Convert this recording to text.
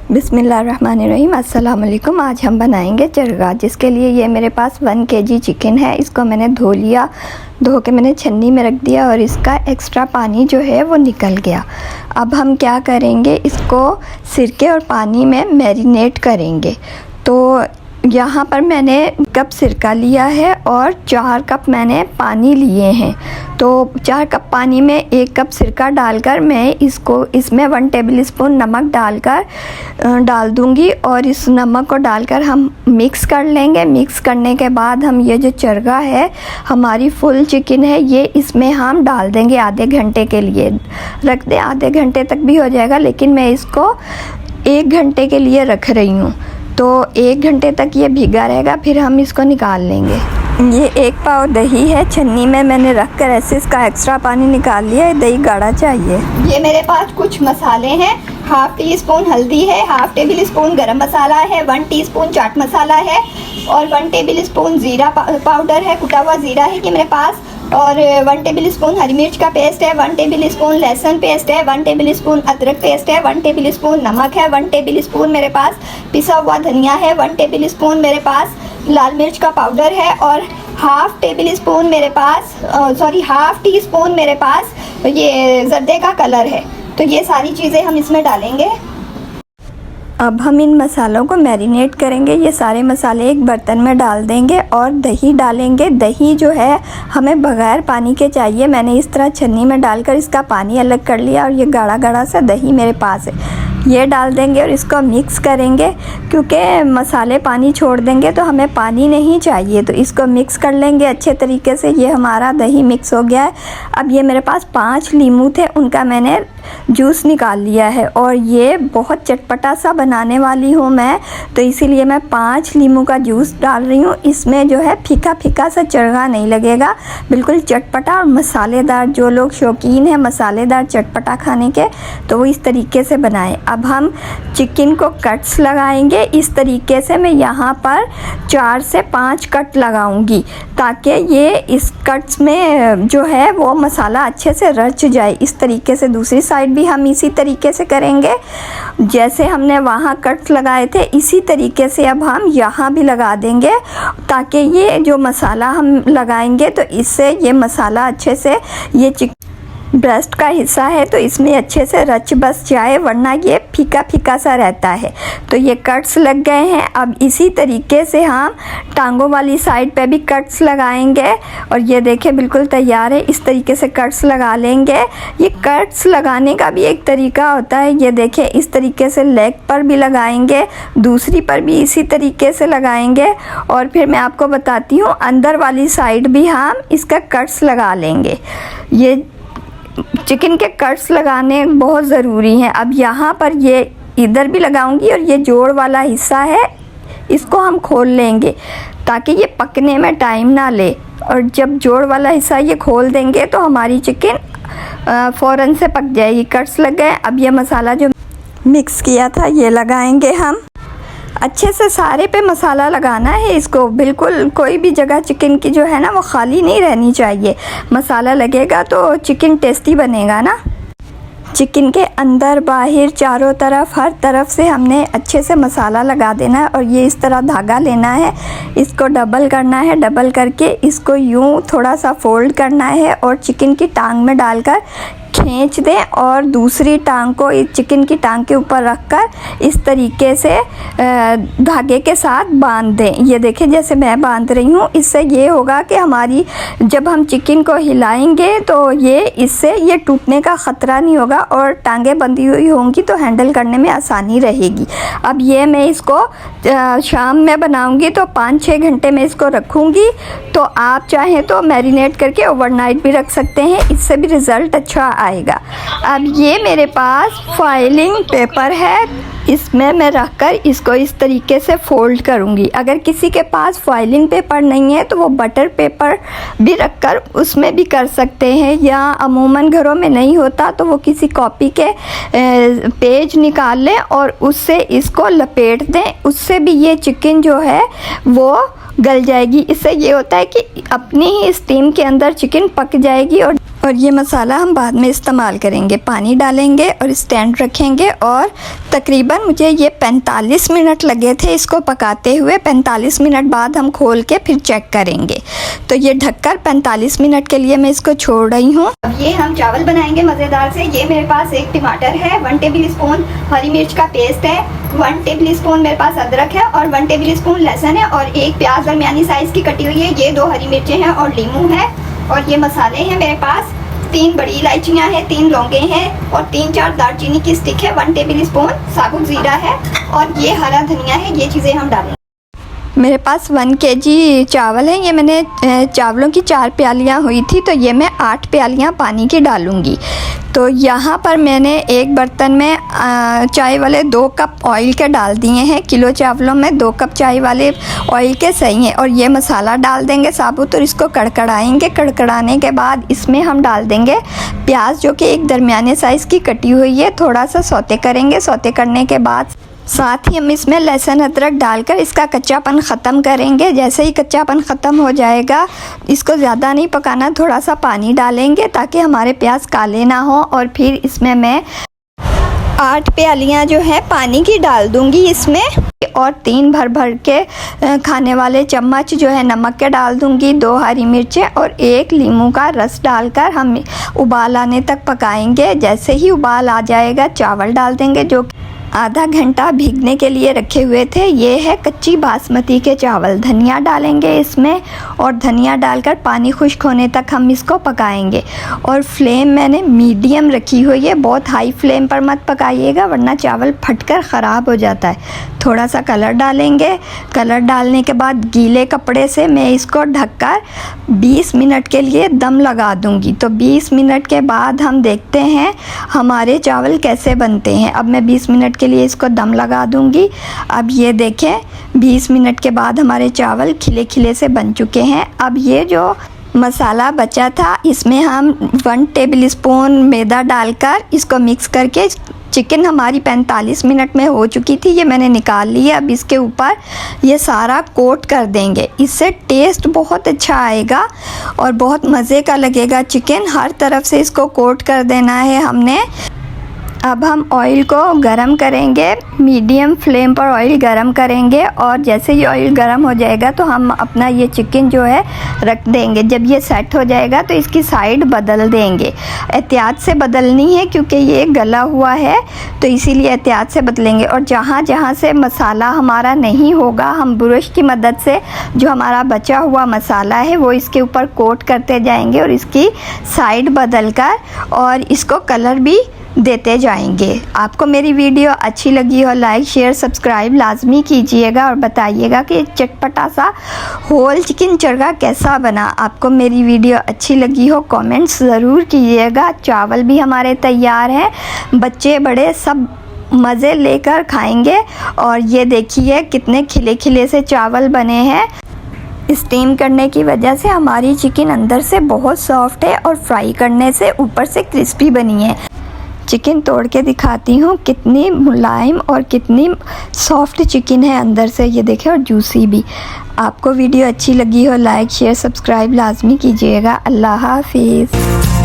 बिस्मिल्लाहिर्रहमानिर्रहीम। अस्सलाम वालेकुम। आज हम बनाएंगे चरगा, जिसके लिए ये मेरे पास 1 kg चिकन है। इसको मैंने धो लिया, धो के मैंने छन्नी में रख दिया और इसका एक्स्ट्रा पानी जो है वो निकल गया। अब हम क्या करेंगे, इसको सिरके और पानी में मैरिनेट करेंगे। तो यहाँ पर मैंने कप सिरका लिया है और 4 कप मैंने पानी लिए हैं। तो 4 कप पानी में 1 कप सिरका डालकर मैं इसमें 1 टेबल स्पून नमक डाल दूँगी और इस नमक को डालकर हम मिक्स कर लेंगे। मिक्स करने के बाद हम ये जो चरगा है, हमारी फुल चिकन है, ये इसमें हम डाल देंगे। आधे घंटे के लिए रख दें, आधे घंटे तक भी हो जाएगा, लेकिन मैं इसको 1 घंटे के लिए रख रही हूँ। तो 1 घंटे तक ये भीगा रहेगा, फिर हम इसको निकाल लेंगे। ये 1 पाव दही है, छन्नी में मैंने रख कर ऐसे इसका एक्स्ट्रा पानी निकाल लिया है। दही गाढ़ा चाहिए। ये मेरे पास कुछ मसाले हैं। 1/2 टीस्पून हल्दी है, 1/2 टेबल स्पून गरम मसाला है, 1 टीस्पून चाट मसाला है और 1 टेबल स्पून ज़ीरा पाउडर है, कुटा हुआ ज़ीरा है कि मेरे पास, और 1 टेबल स्पून हरी मिर्च का पेस्ट है, 1 टेबल स्पून लहसुन पेस्ट है, 1 टेबल स्पून अदरक पेस्ट है, 1 टेबल स्पून नमक है, 1 टेबल स्पून मेरे पास पिसा हुआ धनिया है, 1 टेबल स्पून मेरे पास लाल मिर्च का पाउडर है और 1/2 टेबल स्पून मेरे पास 1/2 टीस्पून मेरे पास ये जर्दे का कलर है। तो ये सारी चीज़ें हम इसमें डालेंगे। अब हम इन मसालों को मैरिनेट करेंगे। ये सारे मसाले एक बर्तन में डाल देंगे और दही डालेंगे। दही जो है हमें बगैर पानी के चाहिए। मैंने इस तरह छन्नी में डालकर इसका पानी अलग कर लिया और ये गाढ़ा गाढ़ा सा दही मेरे पास है। ये डाल देंगे और इसको मिक्स करेंगे, क्योंकि मसाले पानी छोड़ देंगे तो हमें पानी नहीं चाहिए। तो इसको मिक्स कर लेंगे अच्छे तरीके से। ये हमारा दही मिक्स हो गया है। अब ये मेरे पास 5 लीमू थे, उनका मैंने जूस निकाल लिया है और ये बहुत चटपटा सा बनाने वाली हूँ मैं, तो इसीलिए मैं 5 लीमू का जूस डाल रही हूँ। इसमें जो है फीका फीका सा चरगा नहीं लगेगा, बिल्कुल चटपटा और मसालेदार। जो लोग शौकीन हैं मसालेदार चटपटा खाने के, तो वो इस तरीके से बनाएं। अब हम चिकन को कट्स लगाएंगे। इस तरीके से मैं यहाँ पर 4 से 5 कट लगाऊंगी, ताकि ये इस कट्स में जो है वो मसाला अच्छे से रच जाए। इस तरीके से दूसरी साइड भी हम इसी तरीके से करेंगे। जैसे हमने वहाँ कट्स लगाए थे, इसी तरीके से अब हम यहाँ भी लगा देंगे, ताकि ये जो मसाला हम लगाएंगे तो इससे ये मसाला अच्छे से, ये ब्रेस्ट का हिस्सा है तो इसमें अच्छे से रच बस जाए, वरना ये फीका फीका सा रहता है। तो ये कट्स लग गए हैं। अब इसी तरीके से हम टांगों वाली साइड पे भी कट्स लगाएंगे और ये देखें बिल्कुल तैयार है। इस तरीके से कट्स लगा लेंगे। ये कट्स लगाने का भी एक तरीका होता है। ये देखें इस तरीके से लेग पर भी लगाएंगे, दूसरी पर भी इसी तरीके से लगाएंगे और फिर मैं आपको बताती हूँ अंदर वाली साइड भी हम इसका कट्स लगा लेंगे। ये चिकन के कट्स लगाने बहुत ज़रूरी हैं। अब यहाँ पर ये इधर भी लगाऊंगी और ये जोड़ वाला हिस्सा है, इसको हम खोल लेंगे ताकि ये पकने में टाइम ना ले। और जब जोड़ वाला हिस्सा ये खोल देंगे तो हमारी चिकन फ़ौरन से पक जाएगी। कट्स लग गए। अब ये मसाला जो मिक्स किया था ये लगाएंगे हम। अच्छे से सारे पे मसाला लगाना है इसको, बिल्कुल कोई भी जगह चिकन की जो है ना वो खाली नहीं रहनी चाहिए। मसाला लगेगा तो चिकन टेस्टी बनेगा ना। चिकन के अंदर बाहर चारों तरफ हर तरफ से हमने अच्छे से मसाला लगा देना है और ये इस तरह धागा लेना है, इसको डबल करना है। डबल करके इसको यूँ थोड़ा सा फोल्ड करना है और चिकन की टांग में डालकर खींच दें और दूसरी टांग को इस चिकन की टांग के ऊपर रखकर इस तरीके से धागे के साथ बांध दें। ये देखें जैसे मैं बांध रही हूँ। इससे ये होगा कि हमारी जब हम चिकन को हिलाएंगे तो ये इससे ये टूटने का ख़तरा नहीं होगा और टांगें बंधी हुई होंगी तो हैंडल करने में आसानी रहेगी। अब ये मैं इसको शाम में बनाऊँगी तो 5-6 घंटे में इसको रखूँगी। तो आप चाहें तो मैरिनेट करके ओवरनाइट भी रख सकते हैं, इससे भी रिज़ल्ट अच्छा आएगा। अब ये मेरे पास फाइलिंग पेपर है, इसमें मैं रखकर इसको इस तरीके से फोल्ड करूँगी। अगर किसी के पास फाइलिंग पेपर नहीं है तो वो बटर पेपर भी रखकर उसमें भी कर सकते हैं, या अमूमन घरों में नहीं होता तो वो किसी कॉपी के पेज निकाल लें और उससे इसको लपेट दें। उससे भी ये चिकन जो है वो गल जाएगी। इससे ये होता है कि अपनी ही स्टीम के अंदर चिकन पक जाएगी और और ये मसाला हम बाद में इस्तेमाल करेंगे। पानी डालेंगे और स्टैंड रखेंगे और तकरीबन मुझे ये 45 मिनट लगे थे इसको पकाते हुए। 45 मिनट बाद हम खोल के फिर चेक करेंगे। तो ये ढककर 45 मिनट के लिए मैं इसको छोड़ रही हूँ। अब ये हम चावल बनाएंगे मज़ेदार से। ये मेरे पास 1 टमाटर है, 1 टेबल स्पून हरी मिर्च का पेस्ट है, 1 टेबल स्पून मेरे पास अदरक है और 1 टेबल स्पून लहसुन है और 1 प्याज दरमियानी साइज़ की कटी हुई है। ये 2 हरी मिर्चें हैं और लीमू है। और ये मसाले हैं मेरे पास 3 बड़ी इलायचियाँ हैं, 3 लौंगे हैं और 3-4 दालचीनी की स्टिक है, 1 टेबल स्पून साबुत ज़ीरा है और ये हरा धनिया है। ये चीज़ें हम डालेंगे। मेरे पास 1 केजी चावल है। ये मैंने चावलों की 4 प्यालियाँ हुई थी, तो ये मैं 8 प्यालियाँ पानी की डालूँगी। तो यहाँ पर मैंने एक बर्तन में चाय वाले 2 कप ऑयल के डाल दिए हैं। किलो चावलों में 2 कप चाय वाले ऑयल के सही हैं। और ये मसाला डाल देंगे साबुत और इसको कड़कड़ाएंगे। कड़कड़ाने के बाद इसमें हम डाल देंगे प्याज, जो कि एक दरमियाने साइज़ की कटी हुई है। थोड़ा सा सौते करेंगे। सौते करने के बाद साथ ही हम इसमें लहसुन अदरक डालकर इसका कच्चापन ख़त्म करेंगे। जैसे ही कच्चापन ख़त्म हो जाएगा, इसको ज़्यादा नहीं पकाना, थोड़ा सा पानी डालेंगे ताकि हमारे प्याज काले ना हो। और फिर इसमें मैं 8 प्यालियाँ जो है पानी की डाल दूँगी इसमें और 3 भर भर के खाने वाले चम्मच जो है नमक के डाल दूँगी। 2 हरी मिर्चें और 1 नींबू का रस डालकर हम उबाल आने तक पकाएंगे। जैसे ही उबाल आ जाएगा, चावल डाल देंगे जो आधा घंटा भीगने के लिए रखे हुए थे। ये है कच्ची बासमती के चावल। धनिया डालेंगे इसमें और धनिया डालकर पानी खुश्क होने तक हम इसको पकाएंगे। और फ्लेम मैंने मीडियम रखी हुई है, बहुत हाई फ्लेम पर मत पकाइएगा वरना चावल फटकर ख़राब हो जाता है। थोड़ा सा कलर डालेंगे। कलर डालने के बाद गीले कपड़े से मैं इसको ढककर 20 मिनट के लिए दम लगा दूंगी। तो 20 मिनट के बाद हम देखते हैं हमारे चावल कैसे बनते हैं। अब मैं 20 मिनट के लिए इसको दम लगा दूंगी। अब ये देखें 20 मिनट के बाद हमारे चावल खिले खिले से बन चुके हैं। अब ये जो मसाला बचा था इसमें हम 1 टेबल स्पून मैदा डालकर इसको मिक्स करके, चिकन हमारी 45 मिनट में हो चुकी थी, ये मैंने निकाल ली है। अब इसके ऊपर ये सारा कोट कर देंगे। इससे टेस्ट बहुत अच्छा आएगा और बहुत मज़े का लगेगा चिकन। हर तरफ से इसको कोट कर देना है हमने। अब हम ऑयल को गरम करेंगे। मीडियम फ्लेम पर ऑयल गरम करेंगे और जैसे ही ऑयल गरम हो जाएगा तो हम अपना ये चिकन जो है रख देंगे। जब ये सेट हो जाएगा तो इसकी साइड बदल देंगे। एहतियात से बदलनी है क्योंकि ये गला हुआ है, तो इसीलिए एहतियात से बदलेंगे। और जहाँ जहाँ से मसाला हमारा नहीं होगा, हम ब्रश की मदद से जो हमारा बचा हुआ मसाला है वो इसके ऊपर कोट करते जाएंगे और इसकी साइड बदल कर और इसको कलर भी देते जाएंगे। आपको मेरी वीडियो अच्छी लगी हो, लाइक शेयर सब्सक्राइब लाजमी कीजिएगा और बताइएगा कि चटपटा सा होल चिकन चरगा कैसा बना। आपको मेरी वीडियो अच्छी लगी हो कमेंट्स ज़रूर कीजिएगा। चावल भी हमारे तैयार हैं, बच्चे बड़े सब मज़े लेकर खाएंगे। और ये देखिए कितने खिले खिले से चावल बने हैं। स्टीम करने की वजह से हमारी चिकन अंदर से बहुत सॉफ्ट है और फ्राई करने से ऊपर से क्रिस्पी बनी है। चिकन तोड़ के दिखाती हूँ कितनी मुलायम और कितनी सॉफ्ट चिकन है अंदर से, ये देखें, और जूसी भी। आपको वीडियो अच्छी लगी हो लाइक शेयर सब्सक्राइब लाजमी कीजिएगा। अल्लाह हाफिज़।